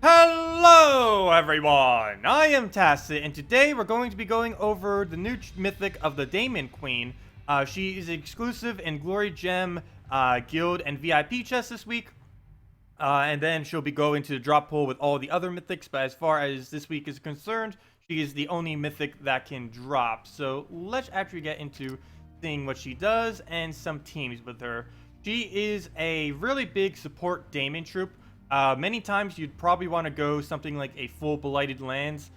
Hello everyone, I am Tacet, and today we're going to be going over the new mythic of the Daemon Queen. She is exclusive in Glory Gem, Guild, and VIP chests this week. And then she'll be going to the drop pool with all the other mythics, but as far as this week is concerned, she is the only mythic that can drop. So let's actually get into seeing what she does and some teams with her. She is a really big support Daemon troop. Many times you'd probably want to go something like a full Blighted Lands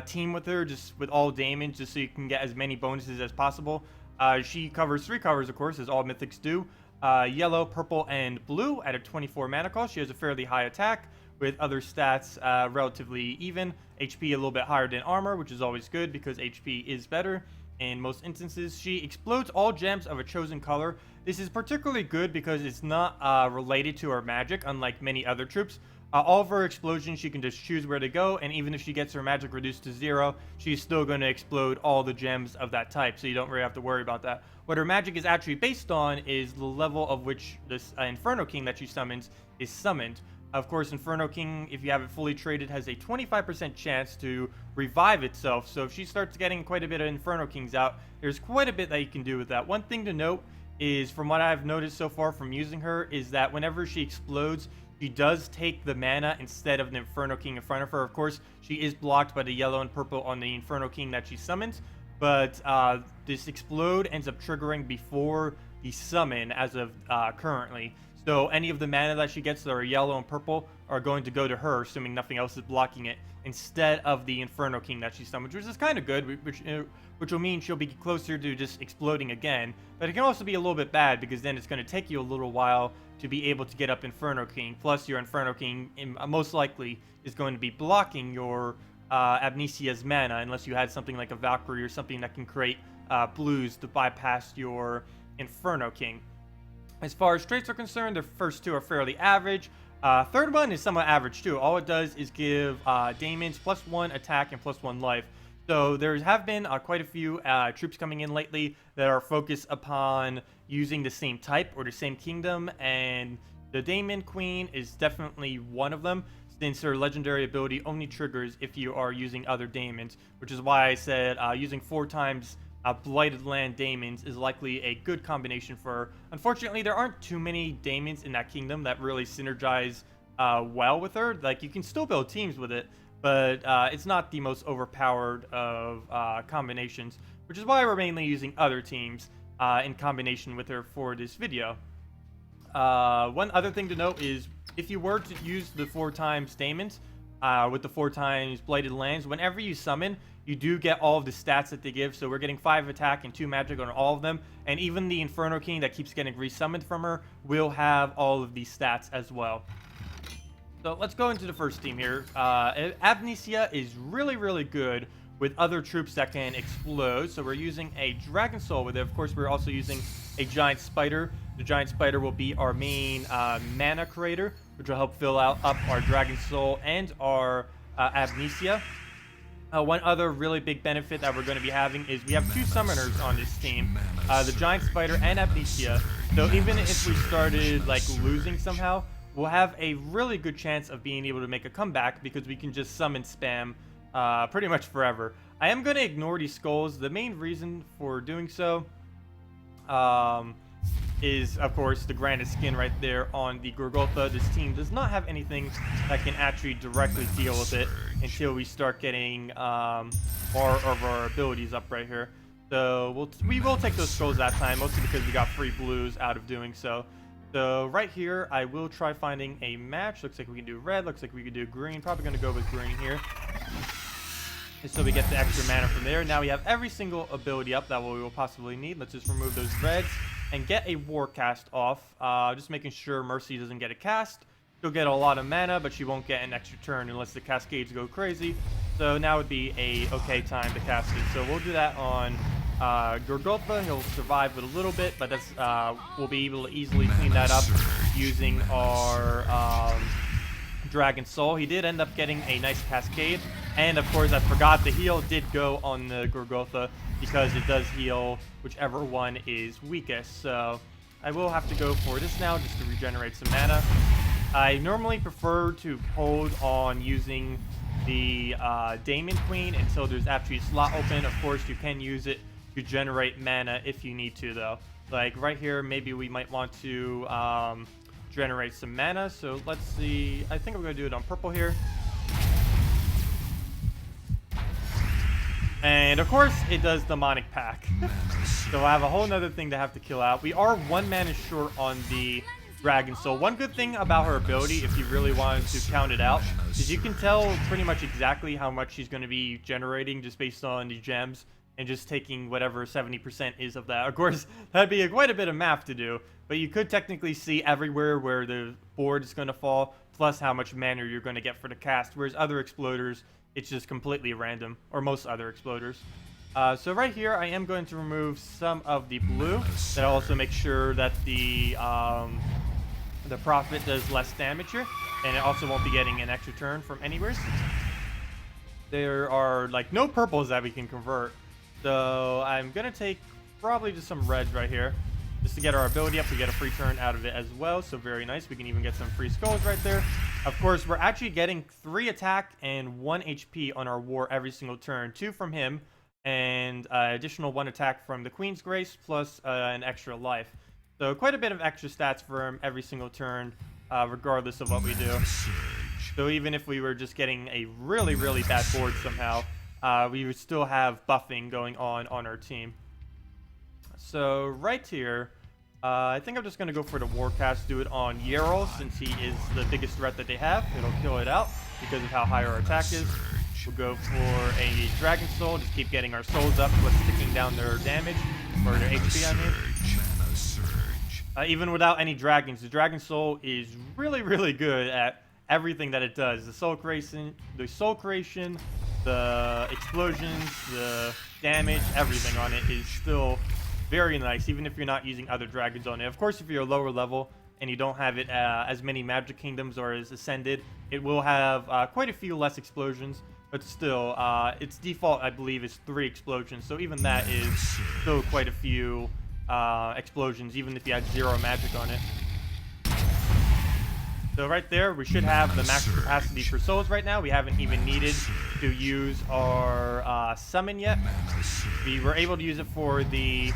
team with her, just with all Daemons, just so you can get as many bonuses as possible. She covers 3 colors, of course, as all mythics do. Yellow, purple, and blue at a 24 mana cost. She has a fairly high attack with other stats relatively even. HP a little bit higher than armor, which is always good because HP is better in most instances. She explodes all gems of a chosen color. This is particularly good because it's not related to her magic, unlike many other troops. All of her explosions, she can just choose where to go, and even if she gets her magic reduced to 0, she's still going to explode all the gems of that type, so you don't really have to worry about that. What her magic is actually based on is the level of which this Infernal King that she summons is summoned. Of course, Infernal King, if you have it fully traded, has a 25% chance to revive itself, so if she starts getting quite a bit of Infernal Kings out, there's quite a bit that you can do with that. One thing to note is, from what I've noticed so far from using her, is that whenever she explodes, she does take the mana instead of the Infernal King in front of her. Of course, she is blocked by the yellow and purple on the Infernal King that she summons, but this explode ends up triggering before the summon as of currently. So any of the mana that she gets that are yellow and purple are going to go to her, assuming nothing else is blocking it, instead of the Infernal King that she summons, which is kind of good, which will mean she'll be closer to just exploding again. But it can also be a little bit bad, because then it's going to take you a little while to be able to get up Infernal King. Plus, your Infernal King most likely is going to be blocking your Abynissia's mana, unless you had something like a Valkyrie or something that can create blues to bypass your Infernal King. As far as traits are concerned, the first 2 are fairly average. Third one is somewhat average too. All it does is give Daemons +1 attack and +1 life. So there have been quite a few troops coming in lately that are focused upon using the same type or the same kingdom, and the Daemon Queen is definitely one of them, since her legendary ability only triggers if you are using other Daemons, which is why I said using 4 times Blighted Land Daemons is likely a good combination for her. Unfortunately, there aren't too many Daemons in that kingdom that really synergize well with her. Like, you can still build teams with it, but it's not the most overpowered of combinations, which is why we're mainly using other teams in combination with her for this video. One other thing to note is, if you were to use the 4 times Daemons with the 4 times Blighted Lands, whenever you summon, you do get all of the stats that they give. So we're getting 5 attack and 2 magic on all of them, and even the Infernal King that keeps getting resummoned from her will have all of these stats as well. So let's go into the first team here. Abynissia is really good with other troops that can explode. So we're using a Dragon Soul with it. Of course, we're also using a Giant Spider. The Giant Spider will be our main mana creator, which will help fill up our Dragon Soul and our Abynissia. One other really big benefit that we're going to be having is we have 2 summoners on this team, the Giant Spider and Abynissia. So even if we started like losing somehow, we'll have a really good chance of being able to make a comeback, because we can just summon spam pretty much forever. I am going to ignore these skulls. The main reason for doing so is, of course, the granite skin right there on the Golgotha. This team does not have anything that can actually directly deal with it until we start getting more of our abilities up right here. So we will take those skulls that time, mostly because we got free blues out of doing so. So right here, I will try finding a match. Looks like we can do red. Looks like we can do green. Probably going to go with green here, so we get the extra mana from there. Now we have every single ability up that we will possibly need. Let's just remove those reds and get a war cast off. Just making sure Mercy doesn't get a cast. She'll get a lot of mana, but she won't get an extra turn unless the cascades go crazy. So now would be a okay time to cast it. So we'll do that on Golgotha. He'll survive with a little bit, but that's we'll be able to easily clean that up using our Dragon Soul. He did end up getting a nice cascade, and of course I forgot the heal did go on the Golgotha, because it does heal whichever one is weakest. So I will have to go for this now just to regenerate some mana. I normally prefer to hold on using the Daemon Queen until there's actually a slot open. Of course, you can use it to generate mana if you need to, though. Like right here, maybe we might want to generate some mana. So let's see. I think I'm going to do it on purple here. And of course, it does Demonic Pack. So I have a whole nother thing to have to kill out. We are 1 mana short on the Dragon Soul. One good thing about her ability, if you really wanted to count it out, is you can tell pretty much exactly how much she's going to be generating just based on the gems and just taking whatever 70% is of that. Of course, that'd be quite a bit of math to do, but you could technically see everywhere where the board is going to fall, plus how much mana you're going to get for the cast, whereas other exploders, it's just completely random, or most other exploders. So right here, I am going to remove some of the blue. That also makes sure that the Prophet does less damage here, and it also won't be getting an extra turn from anywhere. There are like no purples that we can convert, so I'm gonna take probably just some reds right here, just to get our ability up to get a free turn out of it as well. So very nice. We can even get some free skulls right there. Of course, we're actually getting 3 attack and 1 HP on our war every single turn. 2 from him, and additional 1 attack from the Queen's Grace, plus an extra life. So quite a bit of extra stats for him every single turn, regardless of what we do. So even if we were just getting a really, really bad board somehow, we would still have buffing going on our team. So right here, I think I'm just going to go for the Warcast, do it on Yerol, since he is the biggest threat that they have. It'll kill it out because of how high our attack is. We'll go for a Dragon Soul, just keep getting our souls up, plus sticking down their damage, or their HP, I mean. Even without any dragons, the Dragon Soul is really, really good at everything that it does. The soul creation, the explosions, the damage, everything on it is still very nice, even if you're not using other dragons on it. Of course, if you're a lower level and you don't have it as many Magic Kingdoms or as Ascended, it will have quite a few less explosions, but still, its default, I believe, is 3 explosions, so even that is still quite a few explosions, even if you had 0 magic on it. So right there, we should have the max capacity for souls right now. We haven't even needed to use our summon yet. We were able to use it for the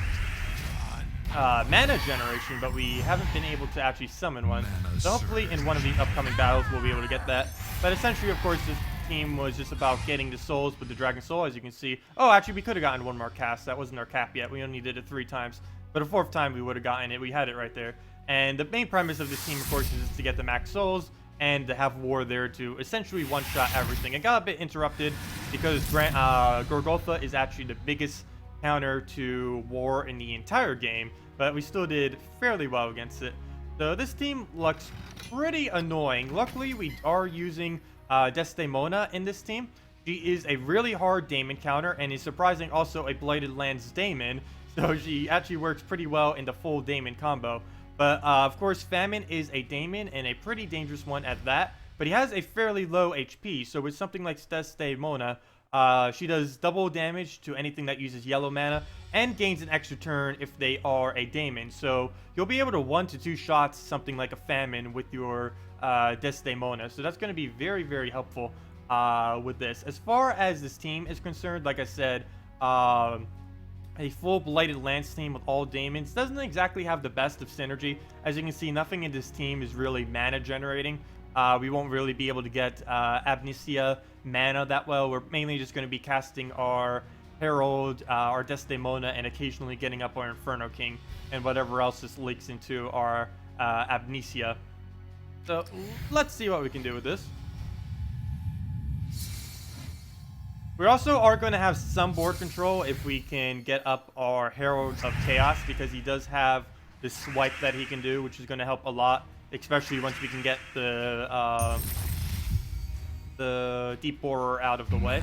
mana generation, but we haven't been able to actually summon one. So hopefully in one of the upcoming battles, we'll be able to get that. But essentially, of course, this team was just about getting the souls with the Dragon Soul, as you can see. Oh, actually, we could have gotten 1 more cast. That wasn't our cap yet. We only did it 3 times. But a 4th time, we would have gotten it. We had it right there. And the main premise of this team, of course, is to get the max souls and to have war there to essentially one-shot everything. It got a bit interrupted because Gorgotha is actually the biggest counter to war in the entire game, but we still did fairly well against it. So this team looks pretty annoying. Luckily, we are using Desdemona in this team. She is a really hard Daemon counter and is surprising also a Blighted Lands Daemon, so she actually works pretty well in the full Daemon combo. But of course, Famine is a Daemon and a pretty dangerous one at that, but he has a fairly low HP, so with something like Desdemona, she does double damage to anything that uses yellow mana and gains an extra turn if they are a Daemon. So you'll be able to 1 to 2 shots something like a Famine with your Desdemona. So that's going to be very, very helpful with this. As far as this team is concerned, like I said, a full Blighted Lands team with all Daemons doesn't exactly have the best of synergy. As you can see, nothing in this team is really mana generating. We won't really be able to get Abynissia mana that well. We're mainly just going to be casting our Herald, our Desdemona, and occasionally getting up our Infernal King and whatever else just leaks into our Abynissia. So let's see what we can do with this. We also are going to have some board control if we can get up our Herald of Chaos, because he does have this swipe that he can do, which is going to help a lot, especially once we can get the Deep Borer out of the way.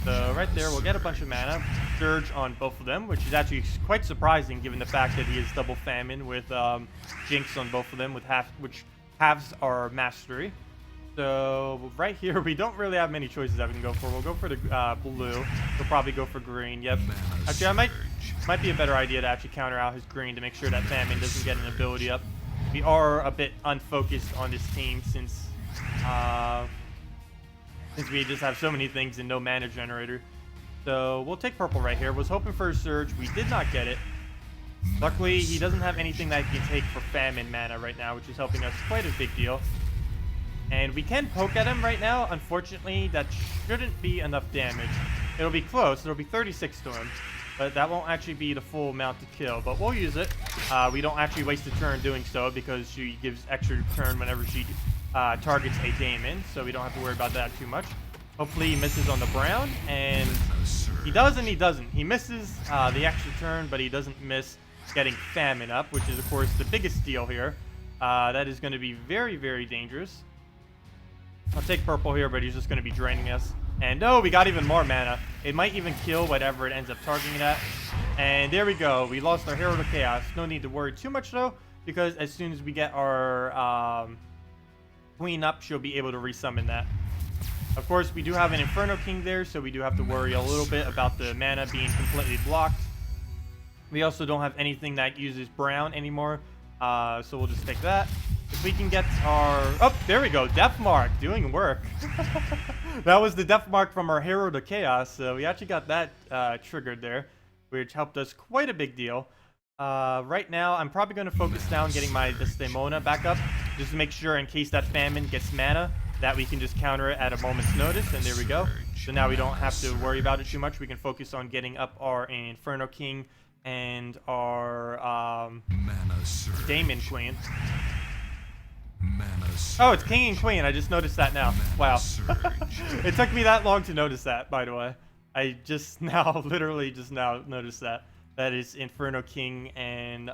So right there, we'll get a bunch of mana, Surge on both of them, which is actually quite surprising given the fact that he is double Famine with Jinx on both of them, which halves our mastery. So right here, we don't really have many choices that we can go for. We'll go for the blue. We'll probably go for green. Yep. Actually, might be a better idea to actually counter out his green to make sure that Famine doesn't get an ability up. we are a bit unfocused on this team since we just have so many things and no mana generator. So we'll take purple right here. Was hoping for a surge. We did not get it. Luckily, he doesn't have anything that he can take for famine mana right now, which is helping us quite a big deal. And we can poke at him right now. Unfortunately, that shouldn't be enough damage. It'll be close. It'll be 36 to him. But that won't actually be the full amount to kill. But we'll use it. We don't actually waste a turn doing so because she gives extra turn whenever she targets a Daemon. So we don't have to worry about that too much. Hopefully he misses on the brown. And he does and he doesn't. He misses the extra turn, but he doesn't miss getting famine up, which is, of course, the biggest deal here. That is going to be very, very dangerous. I'll take purple here, but he's just going to be draining us. And no, we got even more mana. It might even kill whatever it ends up targeting it at. And there we go. We lost our Herald of Chaos. No need to worry too much, though, because as soon as we get our queen up, she'll be able to resummon that. Of course, we do have an Infernal King there, so we do have to worry a little bit about the mana being completely blocked. We also don't have anything that uses brown anymore, so we'll just take that. If we can get our... Oh, there we go. Death Mark doing work. That was the Death Mark from our Herald of Chaos, so we actually got that triggered there, which helped us quite a big deal. Right now, I'm probably going to focus down getting my Desdemona back up, just to make sure in case that famine gets mana, that we can just counter it at a moment's notice, and there we go. So now we don't have to worry about it too much. We can focus on getting up our Infernal King and our Daemon Queen. Oh, it's King and Queen. I just noticed that now. Wow. It took me that long to notice that, by the way. I just now, literally just now noticed that. That is Infernal King and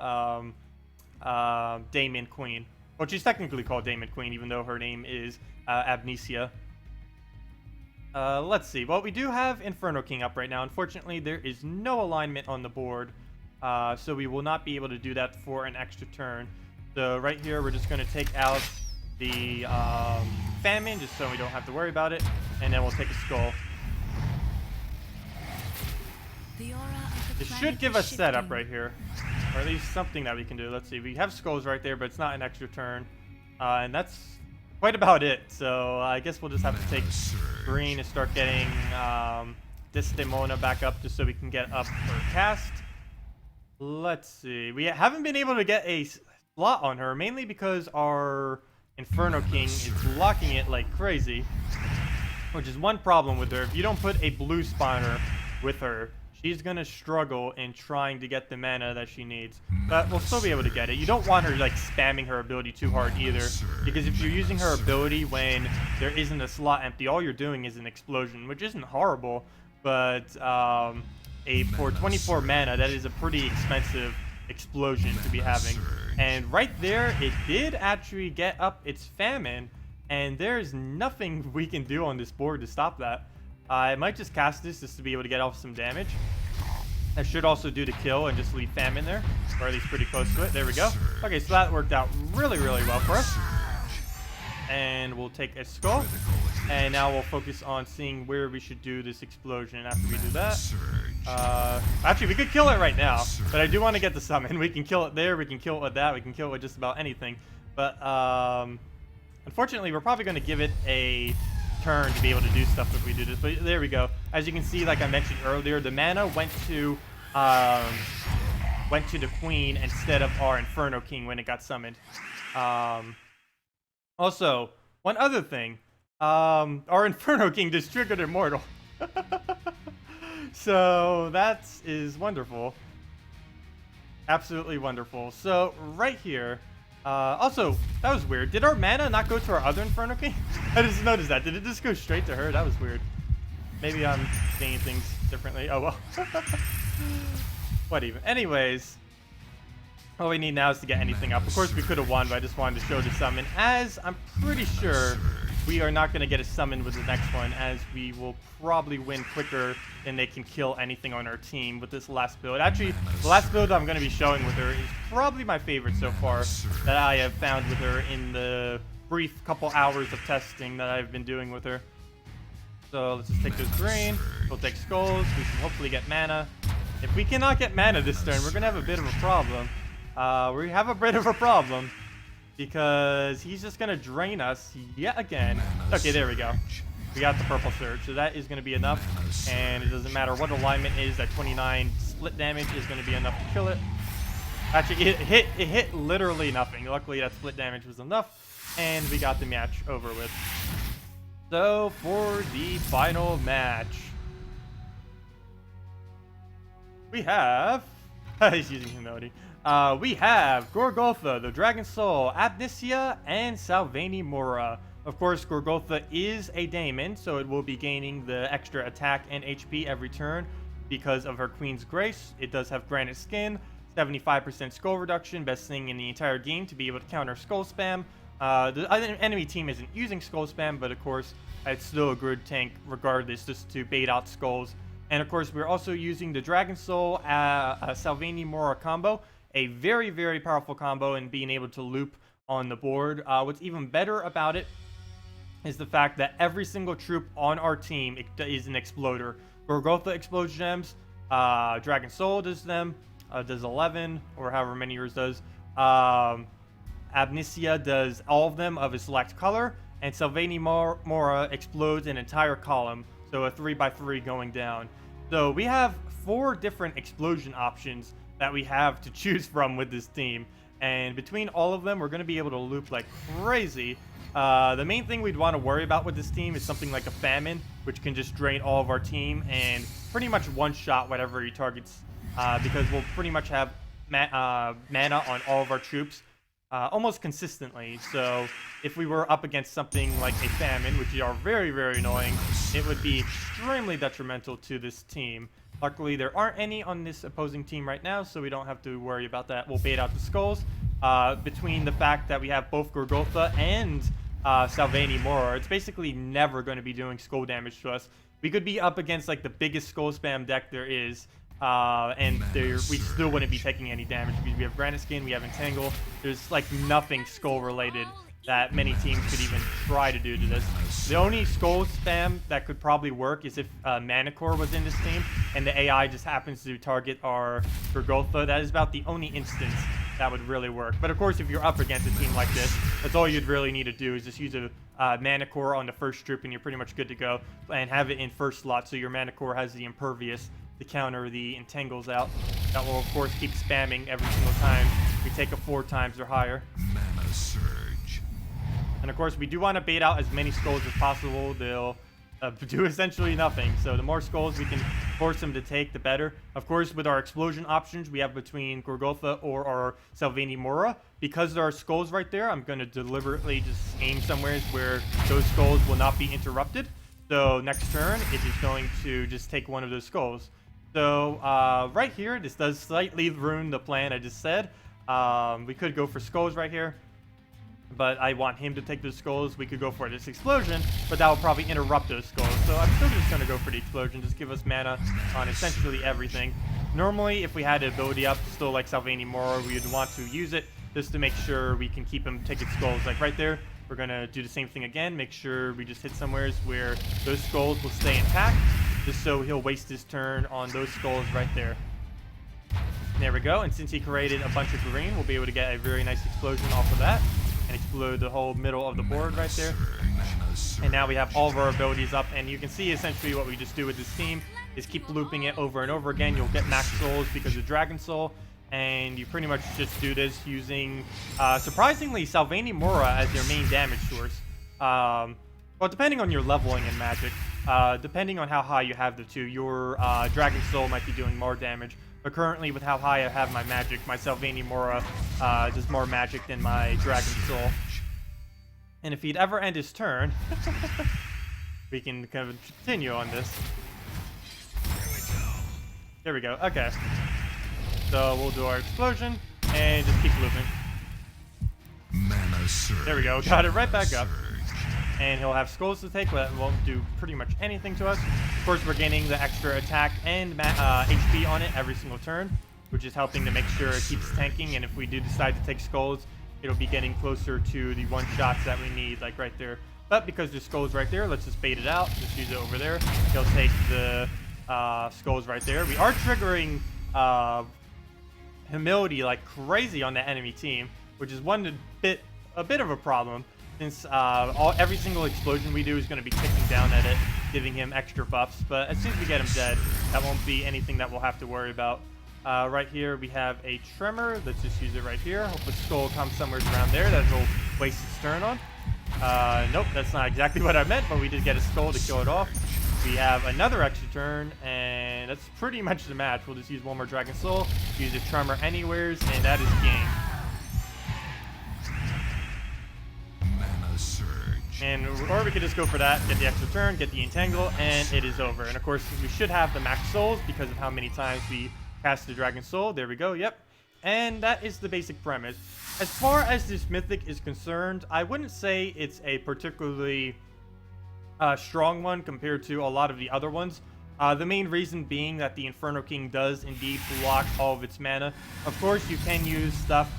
Daemon Queen. Well, she's technically called Daemon Queen, even though her name is Abynissia. Let's see. Well, we do have Infernal King up right now. Unfortunately, there is no alignment on the board, so we will not be able to do that for an extra turn. So right here, we're just going to take out the famine, just so we don't have to worry about it, and then we'll take a skull. This should give us setup right here, or at least something that we can do. Let's see. We have skulls right there, but it's not an extra turn, and that's quite about it. So I guess we'll just have to take green and start getting Desdemona back up just so we can get up for cast. Let's see. We haven't been able to get a slot on her, mainly because our Infernal King is blocking it like crazy, which is one problem with her. If you don't put a blue spawner with her, she's going to struggle in trying to get the mana that she needs. But we'll still be able to get it. You don't want her like spamming her ability too hard either, because if you're using her ability when there isn't a slot empty, all you're doing is an explosion, which isn't horrible, but for 24 mana, that is a pretty expensive explosion to be having. And right there, it did actually get up its famine, and there's nothing we can do on this board to stop that. I might just cast this just to be able to get off some damage. That should also do the kill and just leave famine there, or at least pretty close to it. There we go. Okay, so that worked out really, really well for us. And we'll take a skull, and now we'll focus on seeing where we should do this explosion after we do that. Actually, we could kill it right now, but I do want to get the summon. We can kill it there, we can kill it with that, we can kill it with just about anything. But unfortunately, we're probably going to give it a turn to be able to do stuff if we do this. But there we go. As you can see, like I mentioned earlier, the mana went to the Queen instead of our Infernal King when it got summoned. Also, one other thing, our Infernal King just triggered Immortal. So that is wonderful. Absolutely wonderful. So right here, also, that was weird. Did our mana not go to our other Infernal King? I just noticed that. Did it just go straight to her? That was weird. Maybe I'm seeing things differently. Oh, well. What even? Anyways, all we need now is to get anything up. Of course, we could have won, but I just wanted to show the summon, as I'm pretty sure we are not going to get a summon with the next one, as we will probably win quicker than they can kill anything on our team with this last build. Actually, the last build I'm going to be showing with her is probably my favorite so far that I have found with her in the brief couple hours of testing that I've been doing with her. So let's just take this green. We'll take skulls. We should hopefully get mana. If we cannot get mana this turn, we're going to have a bit of a problem. We have a bit of a problem. because he's just going to drain us yet again. Okay, there we go. We got the purple surge, so that is going to be enough. And it doesn't matter what alignment is, that 29 split damage is going to be enough to kill it. Actually, it hit literally nothing. Luckily, that split damage was enough, and we got the match over with. So, for the final match, we have... he's using humility. We have Gorgotha, the Dragon Soul, Abynissia, and Salvani Mora. Of course, Gorgotha is a Daemon, so it will be gaining the extra attack and HP every turn because of her Queen's Grace. It does have Granite Skin, 75% skull reduction, best thing in the entire game to be able to counter skull spam. The enemy team isn't using skull spam, but of course, it's still a good tank regardless, just to bait out skulls. And of course, we're also using the Dragon Soul Salvani Mora combo, a very, very powerful combo and being able to loop on the board. What's even better about it is the fact that every single troop on our team is an exploder. Gorgotha explodes gems, Dragon Soul does them, does 11, or however many yours does. Abynissia does all of them of a select color, and Salvani Mora explodes an entire column, so a 3x3 going down. So we have 4 different explosion options that we have to choose from with this team, and between all of them, we're going to be able to loop like crazy. The main thing we'd want to worry about with this team is something like a famine, which can just drain all of our team and pretty much one-shot whatever he targets, because we'll pretty much have mana on all of our troops almost consistently. So if we were up against something like a famine, which are very, very annoying, it would be extremely detrimental to this team. Luckily, there aren't any on this opposing team right now, so we don't have to worry about that. We'll bait out the skulls. Between the fact that we have both Gorgotha and Salvani Mora, it's basically never going to be doing skull damage to us. We could be up against like the biggest skull spam deck there is, and we still wouldn't be taking any damage because we have Granite Skin, we have Entangle. There's like nothing skull related that many teams could even try to do to this. The only skull spam that could probably work is if Mana Core was in this team and the AI just happens to target our Gorgotha. That is about the only instance that would really work. But of course, if you're up against a team like this, that's all you'd really need to do is just use a Mana Core on the first troop and you're pretty much good to go, and have it in first slot so your Mana Core has the Impervious to counter the Entangles out. That will of course keep spamming every single time we take a 4 times or higher. Mana Surge. And of course, we do want to bait out as many skulls as possible. They'll do essentially nothing. So the more skulls we can force them to take, the better. Of course, with our explosion options, we have between Gorgotha or our Salvani Mora. Because there are skulls right there, I'm going to deliberately just aim somewhere where those skulls will not be interrupted. So next turn, it is going to just take one of those skulls. So right here, this does slightly ruin the plan I just said. We could go for skulls right here, but I want him to take those skulls. We could go for this explosion, but that will probably interrupt those skulls. So I'm still just going to go for the explosion, just give us mana on essentially everything. Normally, if we had the ability up, still like Salvani Mora, we would want to use it just to make sure we can keep him taking skulls. Like right there, we're going to do the same thing again, make sure we just hit somewhere where those skulls will stay intact, just so he'll waste his turn on those skulls right there. There we go, and since he created a bunch of green, we'll be able to get a very nice explosion off of that and explode the whole middle of the board right there. And now we have all of our abilities up, and you can see essentially what we just do with this team is keep looping it over and over again. You'll get max souls because of Dragon Soul, and you pretty much just do this using, surprisingly, Salvani Mora as your main damage source. Well, depending on your leveling in Magic, depending on how high you have the two, your Dragon Soul might be doing more damage. But currently, with how high I have my magic, my Salvani Mora does more magic than my Dragon Soul. And if he'd ever end his turn, we can kind of continue on this. There we go. Okay. So we'll do our explosion and just keep looping. Mana Surge. There we go. Got it right back up. And he'll have skulls to take, but won't do pretty much anything to us. Of course, we're gaining the extra attack and HP on it every single turn, which is helping to make sure it keeps tanking. And if we do decide to take skulls, it'll be getting closer to the one-shots that we need, like right there. But because there's skulls right there, let's just bait it out. Just use it over there. He'll take the skulls right there. We are triggering humility like crazy on the enemy team, which is one bit a bit of a problem, since every single explosion we do is going to be ticking down at it, giving him extra buffs. But as soon as we get him dead, that won't be anything that we'll have to worry about. Right here, we have a Tremor. Let's just use it right here. Hope a Skull comes somewhere around there that he'll waste his turn on. Nope, that's not exactly what I meant, but we did get a Skull to kill it off. We have another extra turn, and that's pretty much the match. We'll just use one more Dragon Soul, use a Tremor anywheres, and that is game. Mana surge. And or we could just go for that, get the extra turn, get the Entangle, and it is over. And of course, we should have the max souls because of how many times we cast the Dragon Soul. There we go, yep. And that is the basic premise. As far as this mythic is concerned, I wouldn't say it's a particularly strong one compared to a lot of the other ones. The main reason being that the Infernal King does indeed block all of its mana. Of course, you can use stuff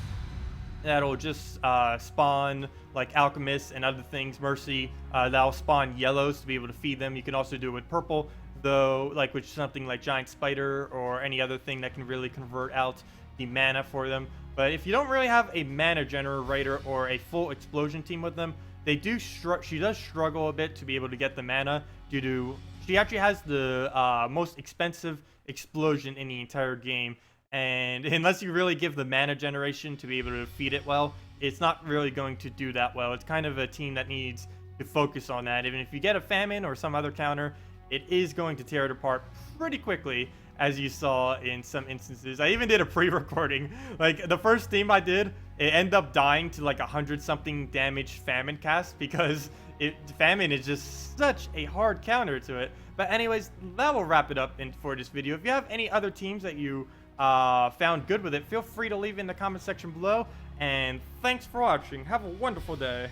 that'll just spawn like Alchemist and other things, Mercy, that'll spawn yellows to be able to feed them. You can also do it with purple, though, like with something like Giant Spider or any other thing that can really convert out the mana for them. But if you don't really have a mana generator or a full explosion team with them, she does struggle a bit to be able to get the mana due to she actually has the most expensive explosion in the entire game, and unless you really give the mana generation to be able to feed it well, it's not really going to do that well. It's kind of a team that needs to focus on that. Even if you get a Famine or some other counter, it is going to tear it apart pretty quickly, as you saw in some instances. I even did a pre-recording. Like, the first team I did, it ended up dying to like 100-something damage Famine cast because Famine is just such a hard counter to it. But anyways, that will wrap it up for this video. If you have any other teams that you found good with it, feel free to leave in the comment section below. And thanks for watching. Have a wonderful day.